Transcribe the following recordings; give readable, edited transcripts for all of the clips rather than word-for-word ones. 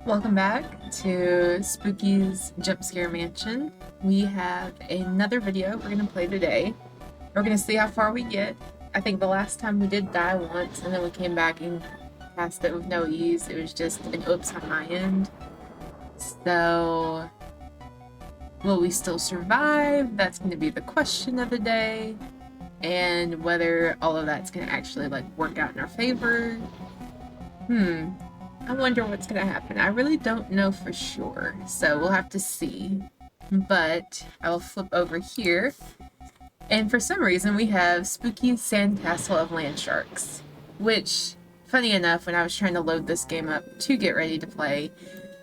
Welcome back to Spooky's Jumpscare Mansion. We have another video we're going to play today. We're going to see how far we get. I think the last time we did die once and then we came back and passed it with no ease. It was just an oops on my end. So, will we still survive? That's going to be the question of the day. And whether all of that's going to actually work out in our favor. I wonder what's gonna happen. I really don't know for sure, so we'll have to see. But I'll flip over here, and for some reason we have Spooky Sandcastle of Land Sharks, which, funny enough, when I was trying to load this game up to get ready to play,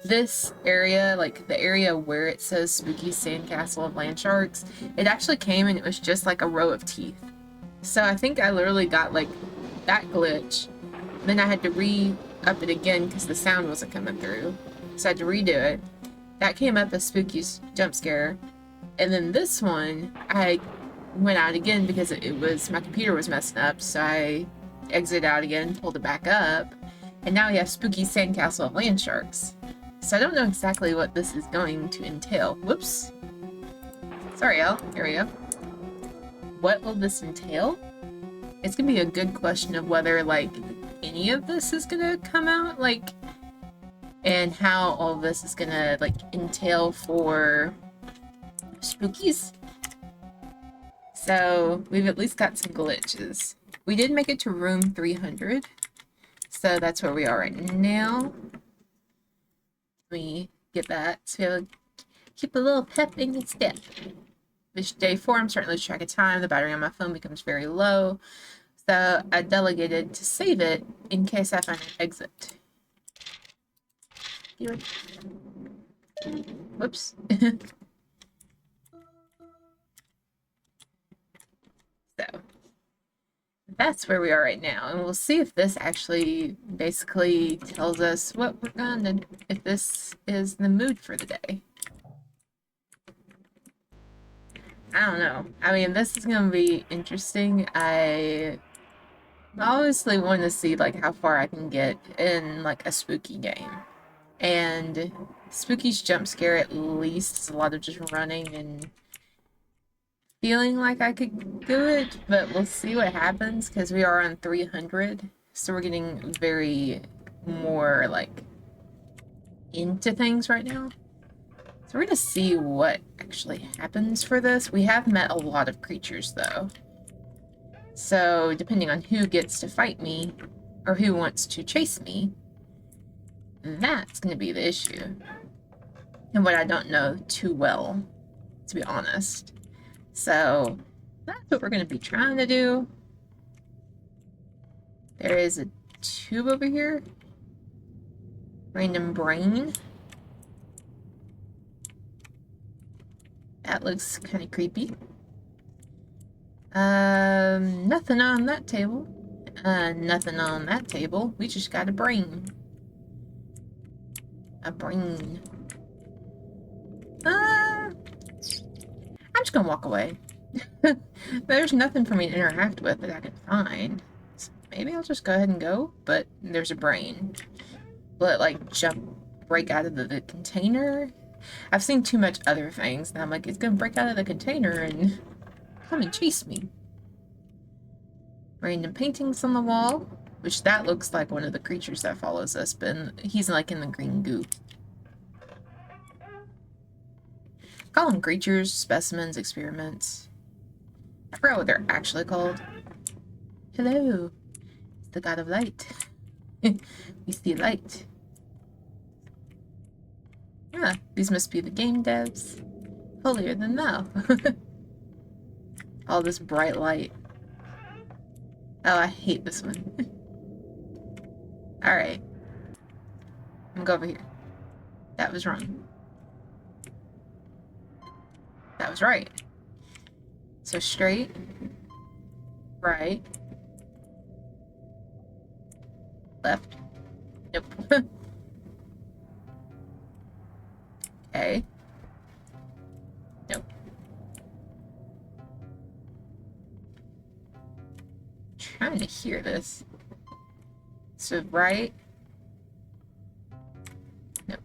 this area, like the area where it says Spooky Sandcastle of Land Sharks, it actually came and it was just like a row of teeth. So I think I literally got like that glitch. Then I had to re-up it again because the sound wasn't coming through. So I had to redo it. That came up as Spooky's Jumpscare. And then this one, I went out again because it was, my computer was messing up. So I exited out again, pulled it back up. And now we have Spooky Sandcastle of Land Sharks. So I don't know exactly what this is going to entail. Whoops. Sorry, Elle. Here we go. What will this entail? It's gonna be a good question of whether, any of this is gonna come out, and how all of this is gonna, entail for spookies. So, we've at least got some glitches. We did make it to room 300, so that's where we are right now. Let me get that, so keep a little pep in your step. This day 4, I'm starting to lose track of time. The battery on my phone becomes very low. So I delegated to save it in case I find an exit. Whoops. So that's where we are right now. And we'll see if this actually basically tells us what we're gonna, if this is the mood for the day. I don't know. I mean, this is gonna be interesting. I obviously want to see how far I can get in a spooky game. And Spooky's Jumpscare at least is a lot of just running and feeling like I could do it, but we'll see what happens because we are on 300, so we're getting very more into things right now. So we're gonna see what actually happens for this. We have met a lot of creatures though. So, depending on who gets to fight me, or who wants to chase me, that's going to be the issue. And what I don't know too well, to be honest. So, that's what we're going to be trying to do. There is a tube over here. Random brain. That looks kind of creepy. Nothing on that table. Nothing on that table. We just got a brain. A brain. I'm just gonna walk away. There's nothing for me to interact with that I can find. So maybe I'll just go ahead and go, but there's a brain. Will it, break out of the container? I've seen too much other things, and I'm like, it's gonna break out of the container and come and chase me. Random paintings on the wall, which that looks like one of the creatures that follows us, but he's in the green goo. Call them creatures, specimens, experiments. I forgot what they're actually called. Hello, it's the god of light. We see light. Ah, these must be the game devs. Holier than thou. All this bright light. Oh, I hate this one. Alright. I'm gonna go over here. That was wrong. That was right. So straight. Right. Left. Nope. Okay. Nope. Trying to hear this. So right. No.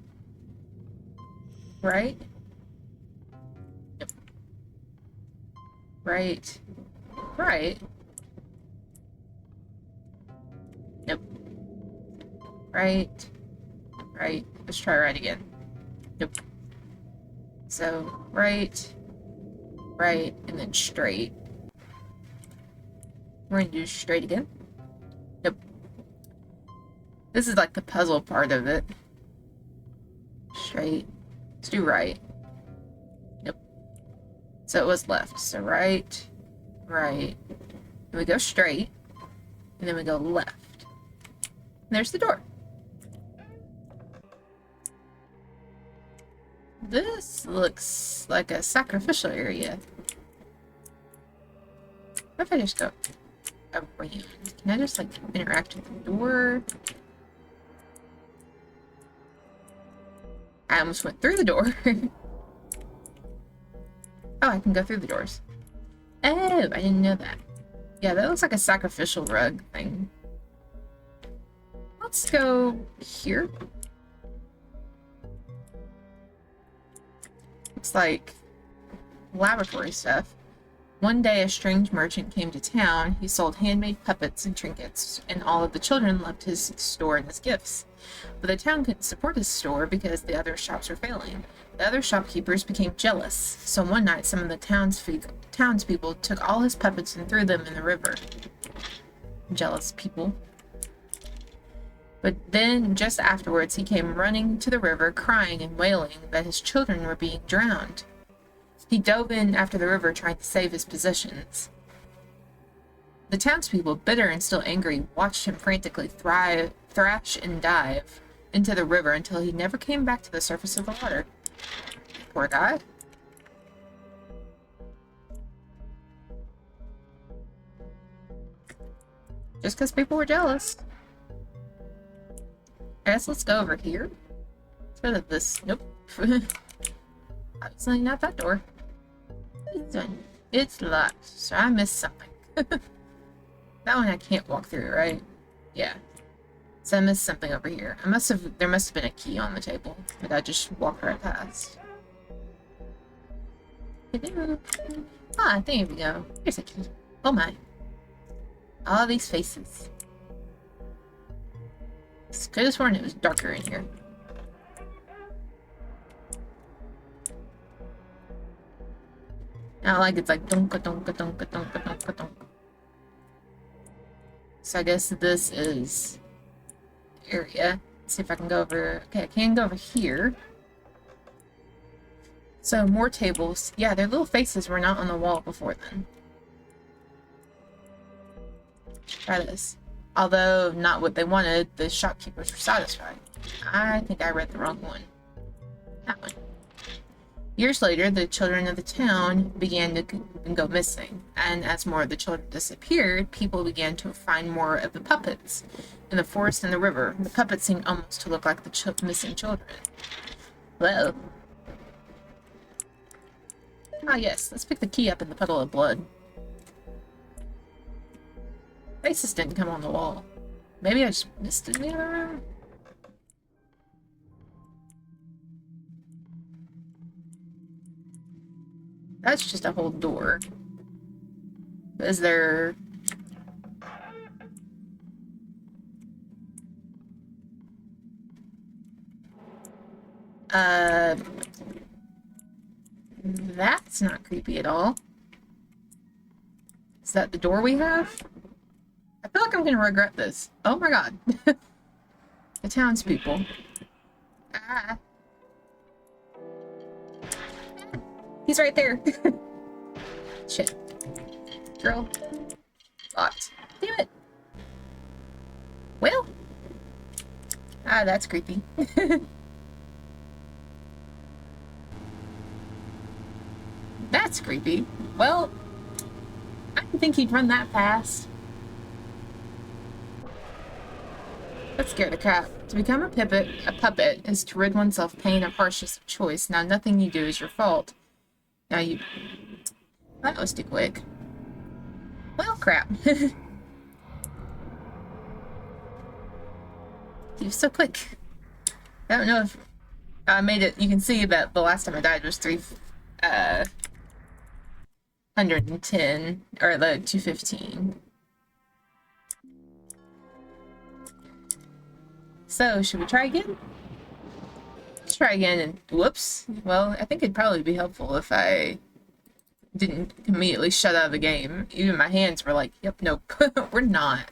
Right? Yep. Right. Right. Nope. Right. Right. Let's try right again. Nope. So, right, right, and then straight. We're gonna do straight again. Nope. This is like the puzzle part of it. Straight. Let's do right. Nope. So it was left. So right, right. Then we go straight, and then we go left. And there's the door. This looks like a sacrificial area. What if I just go around? Can I just, like, interact with the door? I almost went through the door. Oh, I can go through the doors. Oh, I didn't know that. Yeah, that looks like a sacrificial rug thing. Let's go here. Looks like laboratory stuff. One day, a strange merchant came to town. He sold handmade puppets and trinkets, and all of the children loved his store and his gifts. But the town couldn't support his store because the other shops were failing. The other shopkeepers became jealous, so one night some of the townspeople took all his puppets and threw them in the river. Jealous people. But then, just afterwards, he came running to the river, crying and wailing that his children were being drowned. He dove in after the river, trying to save his possessions. The townspeople, bitter and still angry, watched him frantically thrash and dive into the river until he never came back to the surface of the water. Poor guy. Just because people were jealous. I guess let's go over here. Let's go to this. Nope. Obviously not that door. It's done. It's locked, so I missed something. That one I can't walk through, right? Yeah. So I missed something over here. There must have been a key on the table, but I just walked right past. Ah, there we go. Here's a key. Oh my. All these faces. It's could have sworn it was darker in here. Not like it's like donka donka donka donka donka donka. So I guess this is area. Let's see if I can go over. Okay, I can go over here. So more tables. Yeah, their little faces were not on the wall before then. Try this. Although not what they wanted, the shopkeepers were satisfied. I think I read the wrong one. That one. Years later, the children of the town began to go missing, and as more of the children disappeared, people began to find more of the puppets in the forest and the river. The puppets seemed almost to look like the missing children. Well. Ah, yes. Let's pick the key up in the puddle of blood. Faces didn't come on the wall. Maybe I just missed it in the other room? That's just a whole door. Is there... That's not creepy at all. Is that the door we have? I feel like I'm gonna regret this. Oh my god. The townspeople. Ah. He's right there. Shit. Girl. Locked. Damn it. Well. Ah, that's creepy. That's creepy. Well, I didn't think he'd run that fast. That scared the cat. To become a puppet is to rid oneself pain of harshness of choice. Now, nothing you do is your fault. Now you... That was too quick. Well, crap. He was so quick. I don't know if... I made it. You can see that the last time I died was 310 or the 215. So should we try again? Let's try again and whoops. Well, I think it'd probably be helpful if I didn't immediately shut out of the game. Even my hands were like, yep, nope, we're not.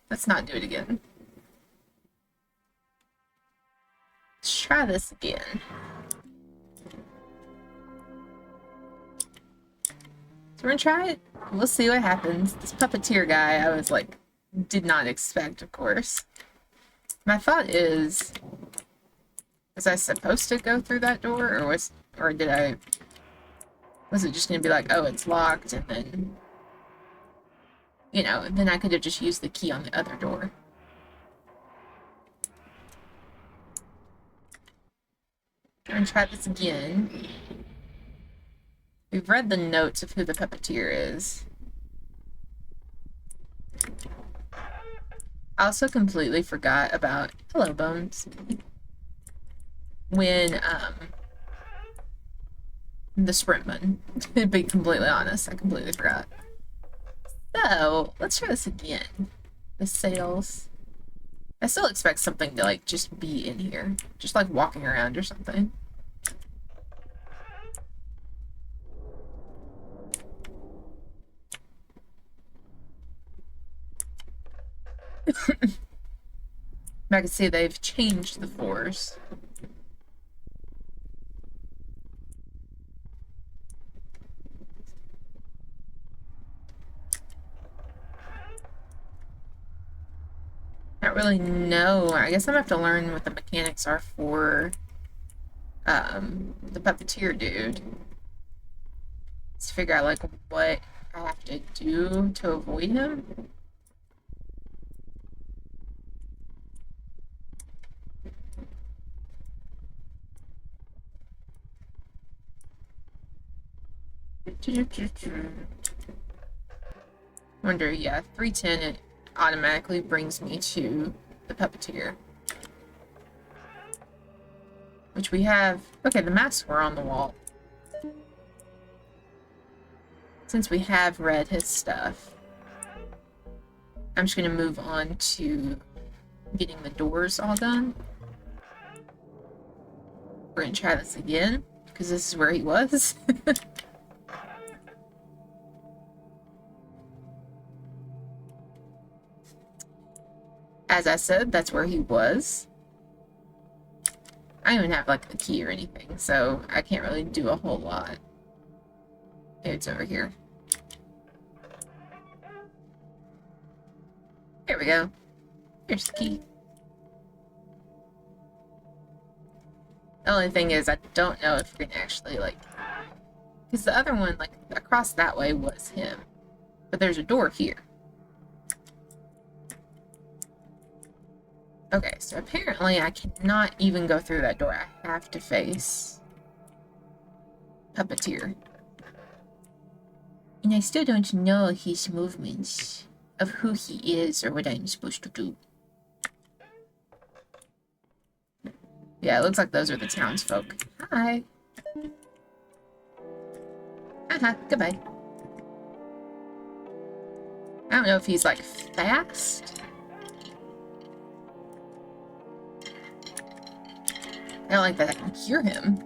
Let's not do it again. Let's try this again. So we're gonna try it. We'll see what happens. This puppeteer guy, I was like, did not expect, of course. My thought is I supposed to go through that door, or was it just gonna be like, oh, it's locked, and then, you know, then I could have just used the key on the other door. I'm gonna try this again. We've read the notes of who the puppeteer is. I also completely forgot about Hello Bones. When, the sprint button. To be completely honest, I completely forgot. So, let's try this again. The sales. I still expect something to, like, just be in here. Just, like, walking around or something. I can see they've changed the floors. I don't really know. I guess I'm gonna have to learn what the mechanics are for the puppeteer dude. Let's figure out like what I have to do to avoid him. Wonder, yeah, 310, it automatically brings me to the puppeteer. Which we have... Okay, the masks were on the wall. Since we have read his stuff, I'm just gonna move on to getting the doors all done. We're gonna try this again, because this is where he was. As I said, that's where he was. I don't even have, like, a key or anything, so I can't really do a whole lot. It's over here. There we go. Here's the key. The only thing is, I don't know if we're gonna actually, like... Because the other one, like, across that way was him. But there's a door here. Okay, so apparently I cannot even go through that door. I have to face Puppeteer. And I still don't know his movements of who he is or what I'm supposed to do. Yeah, it looks like those are the townsfolk. Hi. Haha, goodbye. I don't know if he's, like, fast. I don't like that I can hear him.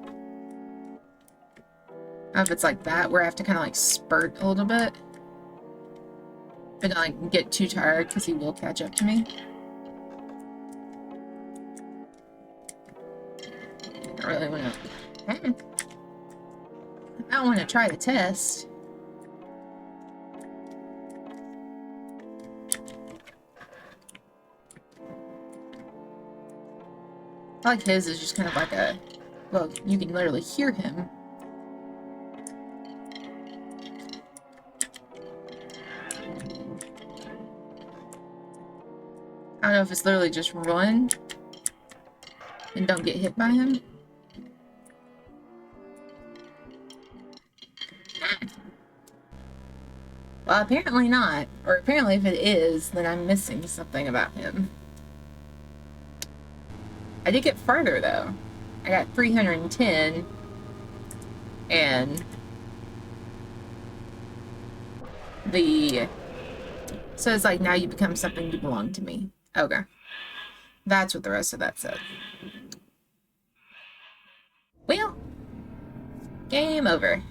I don't know if it's like that, where I have to kind of, like, spurt a little bit. But not, like, get too tired, because he will catch up to me. I don't really want to... I don't want to try the test. I like his is just kind of like a... Well, you can literally hear him. I don't know if it's literally just run and don't get hit by him. Well, apparently not. Or apparently if it is, then I'm missing something about him. I did get farther, though. I got 310, and the... So it's like, now you become something, you belong to me. Okay. That's what the rest of that said. Well, game over.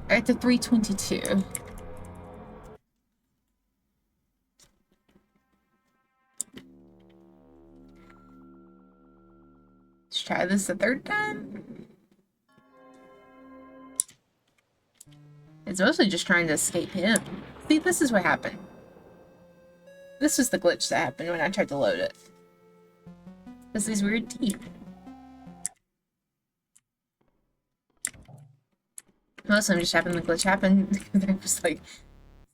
I got to 322. Let's try this a third time. It's mostly just trying to escape him. See, this is what happened. This was the glitch that happened when I tried to load it. There's these weird teeth. Mostly I'm just having the glitch happen because I was like,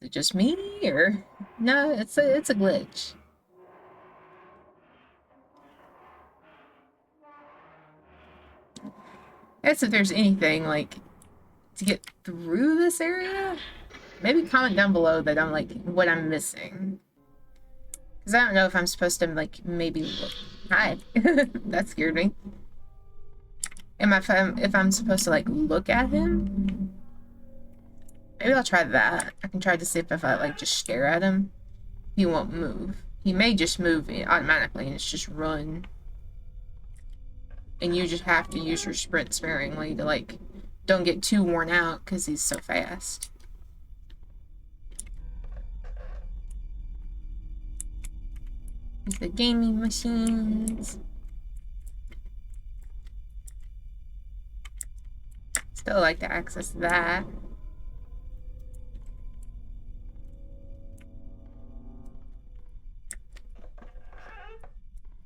is it just me, or no? It's a glitch. I guess if there's anything like to get through this area, maybe comment down below that I'm like what I'm missing. Because I don't know if I'm supposed to like maybe look. Hi, that scared me. If I'm supposed to like look at him? Maybe I'll try that. I can try to see if I like just stare at him, he won't move. He may just move automatically and it's just run. And you just have to use your sprint sparingly to like don't get too worn out because he's so fast. The gaming machines. Still like to access that.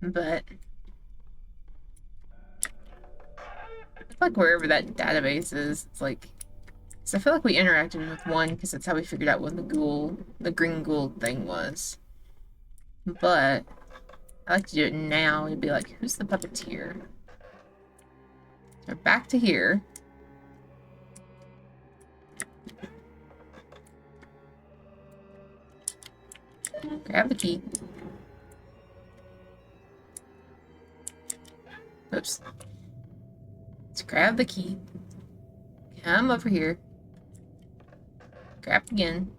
But it's like wherever that database is, it's like, so I feel like we interacted with one because that's how we figured out what the green ghoul thing was. But I like to do it now. It'd be like, who's the puppeteer? So back to here. Grab the key. Oops. Let's grab the key. Come over here. Grab again.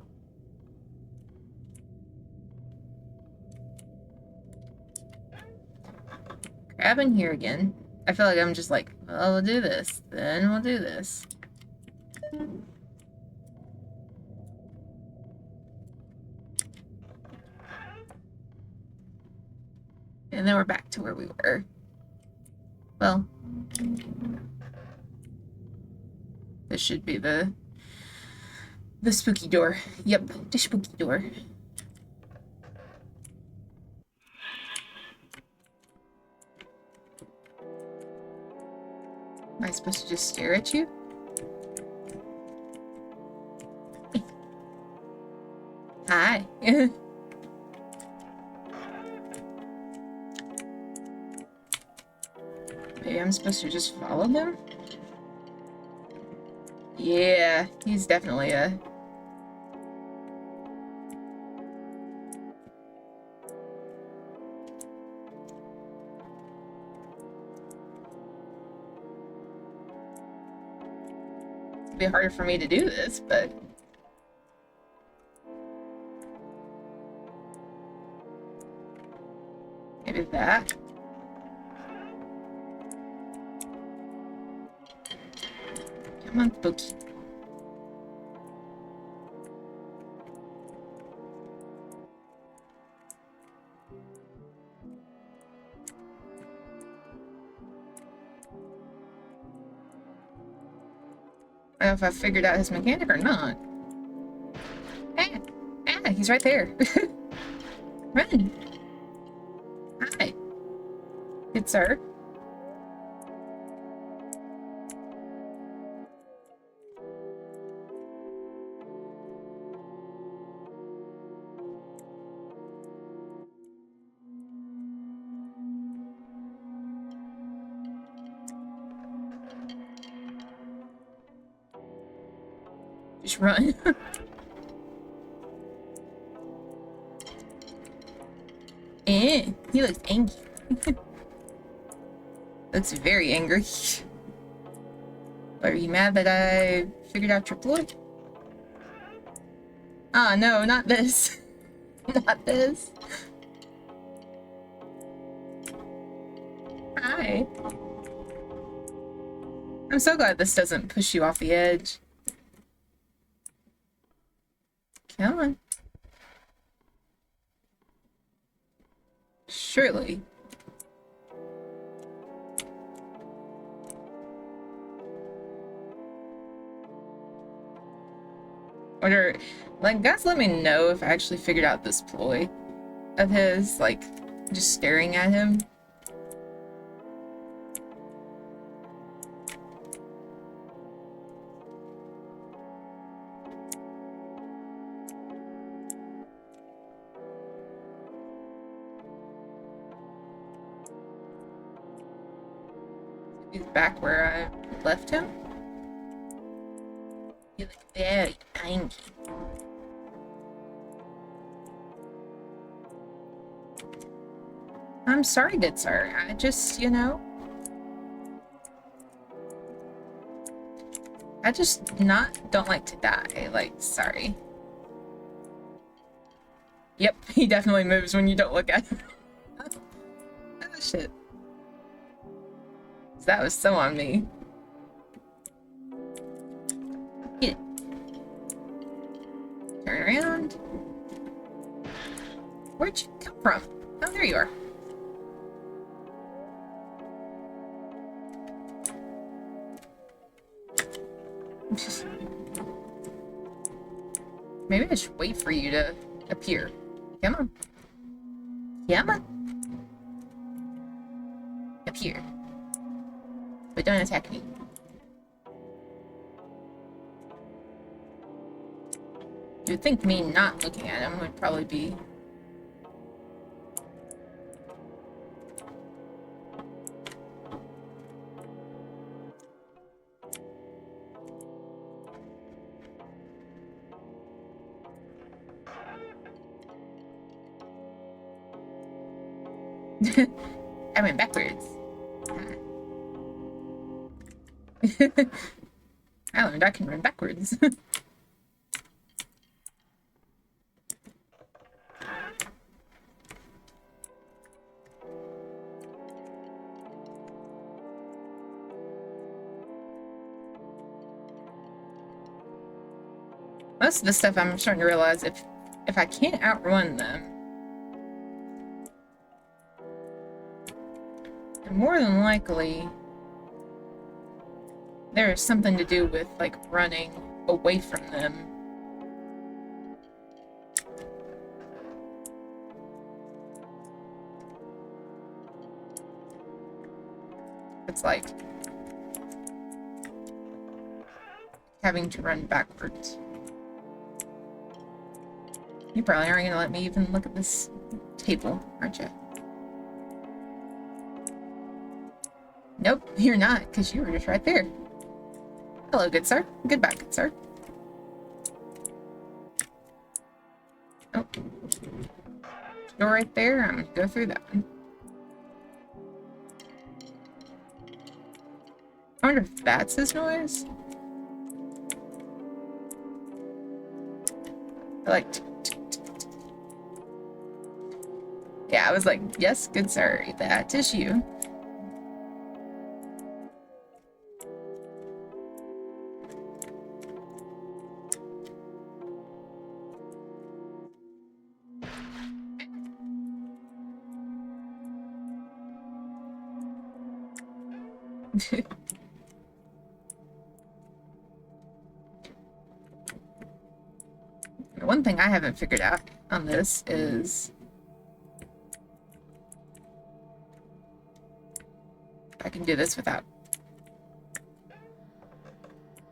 Grab in here again. I feel like I'm just like, well, we'll do this. Then we'll do this. And then we're back to where we were. Well, this should be the spooky door. Yep, the spooky door. Am I supposed to just stare at you? Hi. Maybe I'm supposed to just follow him? Yeah, he's definitely a... It'd be harder for me to do this, but... Maybe that. Come on, Spooky. I don't know if I figured out his mechanic or not. Ah, he's right there. Run. Hi. Good sir. Just run. He looks angry. Looks very angry. Are you mad that I figured out your ploy? Ah, no, not this. Not this. Hi. I'm so glad this doesn't push you off the edge. Come on. Surely. Or, like, guys, let me know if I actually figured out this ploy of his, like, just staring at him. He's back where I left him. You look very angry. I'm sorry, good sir. I just, you know... I just don't like to die. Like, sorry. Yep, he definitely moves when you don't look at him. Oh, shit. That was so on me. Get it. Turn around. Where'd you come from? Oh, there you are. Maybe I should wait for you to appear. Come on. Come on. Appear. But don't attack me. You'd think me not looking at him would probably be... I went backwards. I learned I can run backwards. Most of the stuff I'm starting to realize, if I can't outrun them, then more than likely there is something to do with, like, running away from them. It's like having to run backwards. You probably aren't gonna let me even look at this table, aren't you? Nope, you're not, because you were just right there. Hello, good sir. Goodbye, good sir. Oh. Door right there. I'm gonna go through that one. I wonder if that's his noise? I like... Yeah, I was like, yes, good sir, that is you. One thing I haven't figured out on this is I can do this without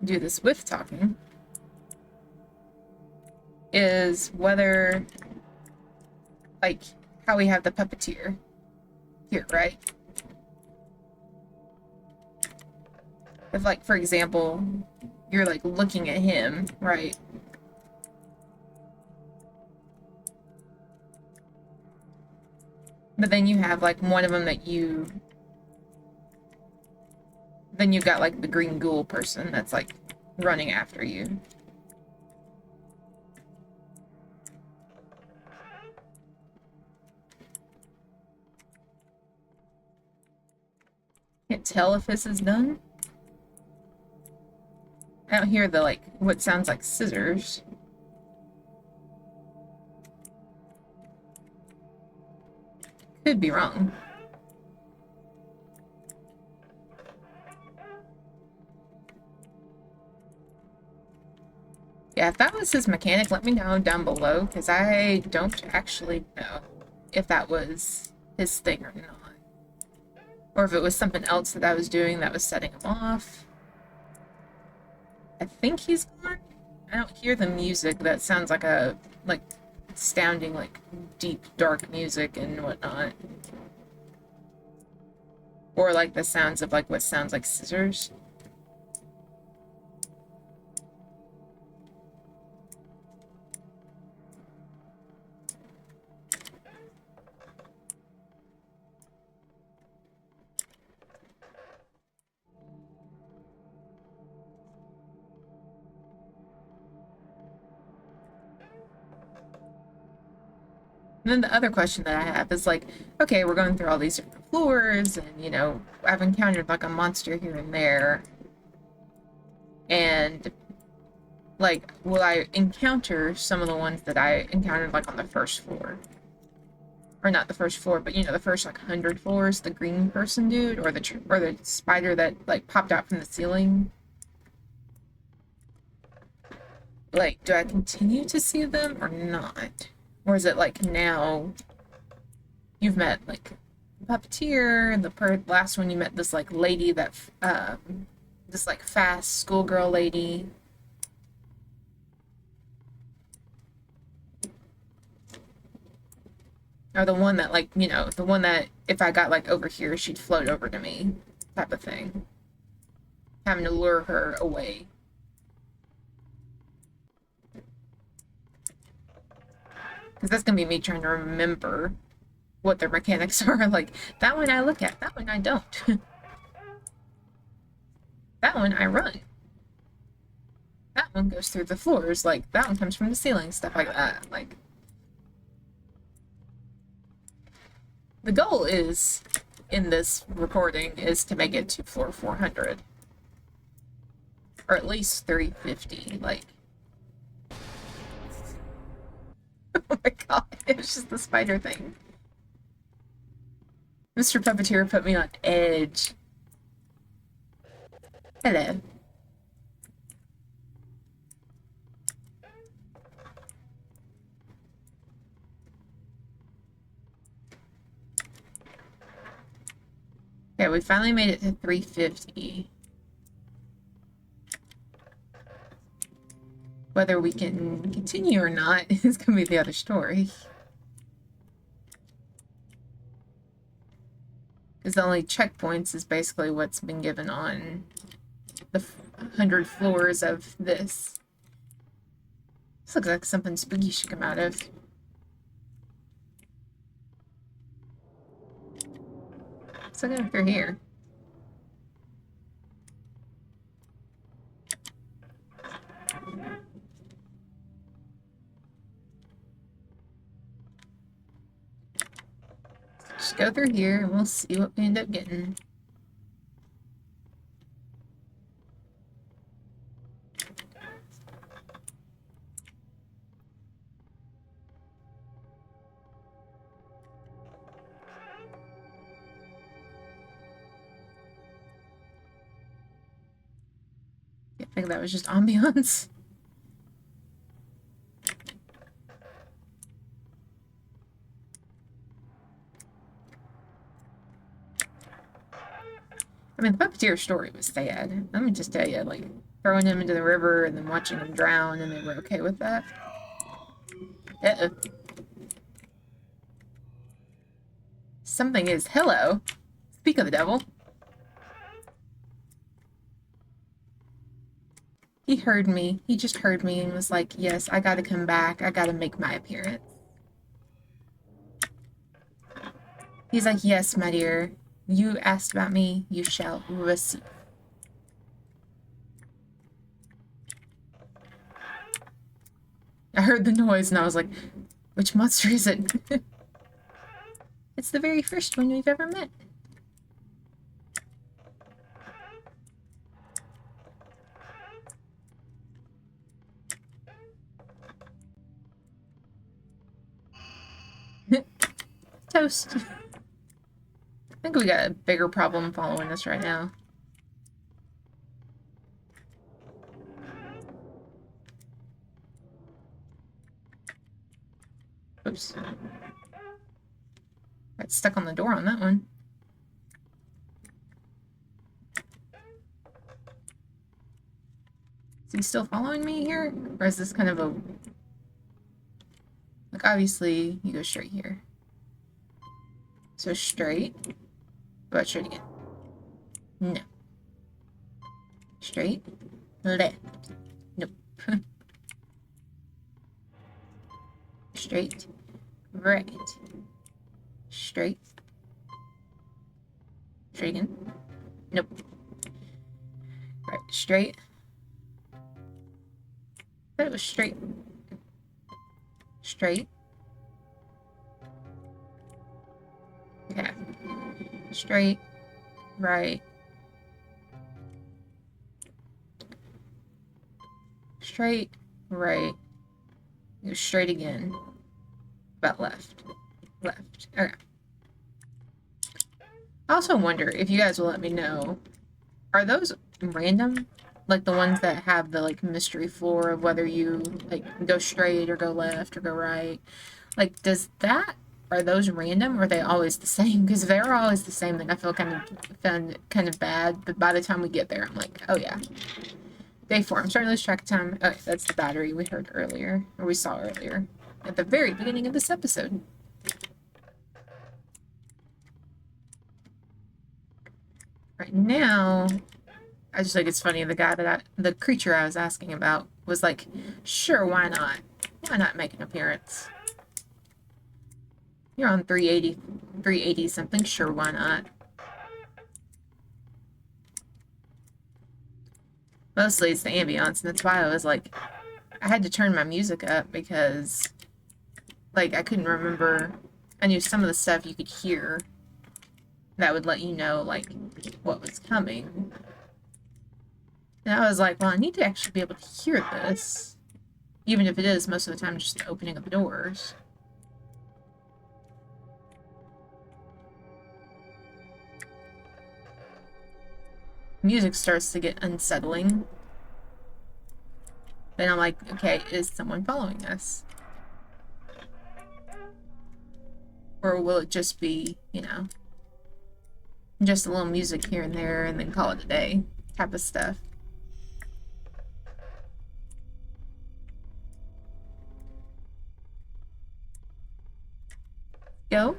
do this with talking is whether, like, how we have the puppeteer here, right? If, like, for example, you're, like, looking at him, right? But then you have, like, one of them that you Then you've got like the green ghoul person that's like running after you. Can't tell if this is done. I don't hear the like what sounds like scissors. Could be wrong. Yeah, if that was his mechanic, let me know down below, because I don't actually know if that was his thing or not. Or if it was something else that I was doing that was setting him off. I think he's gone. I don't hear the music that sounds like a, like, astounding, like, deep, dark music and whatnot. Or, like, the sounds of, like, what sounds like scissors. And then the other question that I have is like, okay, we're going through all these different floors, and you know, I've encountered like a monster here and there, and like, will I encounter some of the ones that I encountered like on the first floor? Or not the first floor, but you know, the first like 100 floors, the green person dude, or the spider that like popped out from the ceiling. Like, do I continue to see them or not? Or is it like now you've met like puppeteer, the last one you met this like lady that this like fast schoolgirl lady. Or the one that like, you know, the one that if I got like over here, she'd float over to me type of thing. Having to lure her away. Because that's gonna be me trying to remember what their mechanics are. Like, that one I look at, that one I don't. That one I run. That one goes through the floors, like, that one comes from the ceiling, stuff like that. Like, the goal is, in this recording, is to make it to floor 400. Or at least 350, like. Oh my god, it was just the spider thing. Mr. Puppeteer put me on edge. Hello. Okay, we finally made it to 350. Whether we can continue or not is going to be the other story. Because the only checkpoints is basically what's been given on the 100 floors of this. This looks like something spooky should come out of. Let's look through here. Just go through here and we'll see what we end up getting. I think that was just ambiance. I mean, the puppeteer story was sad. Let me just tell you, like, throwing him into the river and then watching him drown, and they were okay with that. Uh-oh. Something is, hello. Speak of the devil. He heard me. He just heard me and was like, yes, I gotta come back. I gotta make my appearance. He's like, yes, my dear. You asked about me. You shall receive. I heard the noise and I was like, which monster is it? It's the very first one we've ever met. Toast. I think we got a bigger problem following us right now. Oops. Got stuck on the door on that one. Is he still following me here? Or is this kind of a... Like, obviously, you go straight here. So straight. What about straight again? No. Straight. Left. Nope. Straight. Right. Straight. Straight again. Nope. Right. Straight. I thought it was straight. Straight. Okay. Straight. Right. Straight. Right. Go straight again. About left. Left. Okay. I also wonder if you guys will let me know, are those random? Like the ones that have the like mystery floor of whether you like go straight or go left or go right? Like are those random or are they always the same? Because if they're always the same, then I feel kind of bad. But by the time we get there, I'm like, oh yeah. Day 4. I'm starting to lose track of time. Okay, that's the battery we heard earlier, or we saw earlier, at the very beginning of this episode. Right now, I just think it's funny, the creature I was asking about was like, sure, why not? Why not make an appearance? You're on 380 something, sure, why not? Mostly it's the ambiance, and that's why I was like, I had to turn my music up because, like, I couldn't remember. I knew some of the stuff you could hear that would let you know, like, what was coming. And I was like, well, I need to actually be able to hear this, even if it is most of the time just the opening of the doors. Music starts to get unsettling. Then I'm like, okay, is someone following us? Or will it just be, you know, just a little music here and there and then call it a day type of stuff? Go.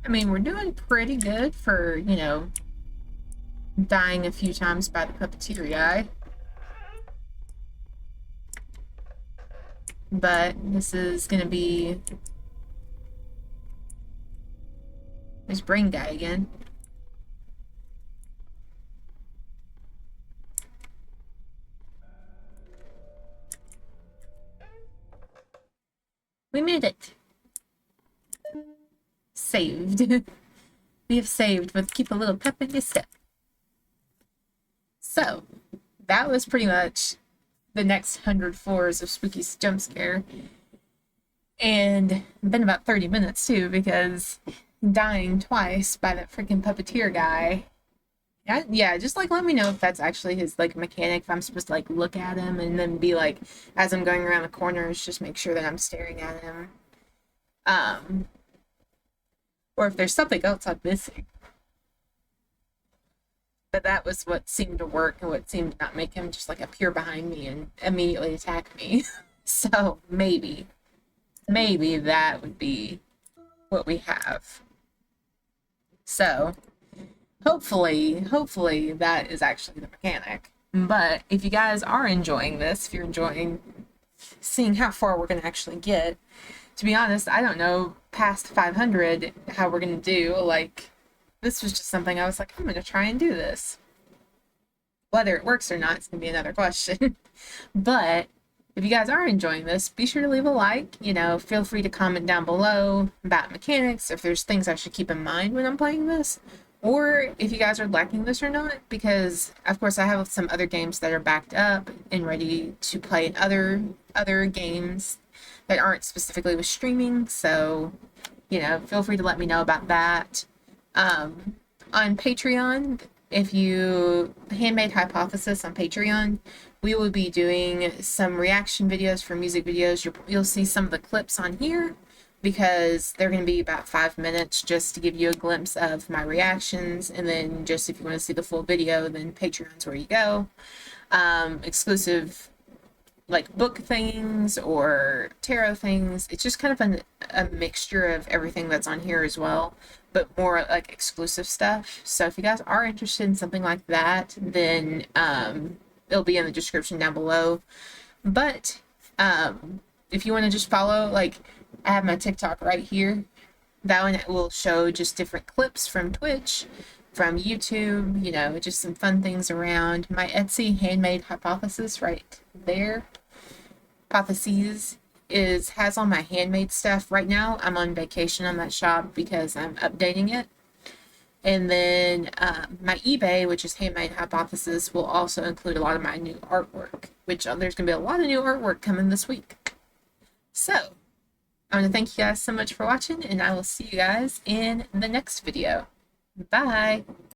I mean, we're doing pretty good for, you know, dying a few times by the puppeteer guy. But this is gonna be this brain guy again. We made it. Saved. We have saved, but keep a little pep in your step. So, that was pretty much the next 100 floors of Spooky Jumpscare. And been about 30 minutes too, because dying twice by that freaking puppeteer guy. Yeah, just like let me know if that's actually his like mechanic, if I'm supposed to like look at him and then be like, as I'm going around the corners, just make sure that I'm staring at him. Or if there's something else I'm missing. But that was what seemed to work and what seemed to not make him just like appear behind me and immediately attack me. So maybe that would be what we have. So hopefully that is actually the mechanic. But if you guys are enjoying this, if you're enjoying seeing how far we're going to actually get, to be honest, I don't know past 500 how we're going to do. Like, this was just something I was like, I'm going to try and do this. Whether it works or not, it's going to be another question. But If you guys are enjoying this, be sure to leave a like. Feel free to comment down below about mechanics, if there's things I should keep in mind when I'm playing this, or if you guys are liking this or not, because of course I have some other games that are backed up and ready to play in other games that aren't specifically with streaming. So, feel free to let me know about that. On Patreon, if you Handmade Hypothesis on Patreon, we will be doing some reaction videos for music videos. You'll see some of the clips on here because they're going to be about 5 minutes just to give you a glimpse of my reactions, and then just if you want to see the full video, then Patreon's where you go. Exclusive like book things or tarot things. It's just kind of a mixture of everything that's on here as well, but more like exclusive stuff. So if you guys are interested in something like that, then it'll be in the description down below. But if you want to just follow, like, I have my TikTok right here. That one will show just different clips from Twitch, from YouTube, just some fun things around. My Etsy Handmade Hypothesis right there. Hypotheses has all my handmade stuff. Right now I'm on vacation on that shop because I'm updating it. And then my eBay, which is Handmade Hypothesis, will also include a lot of my new artwork, which there's going to be a lot of new artwork coming this week. So I want to thank you guys so much for watching, and I will see you guys in the next video. Bye!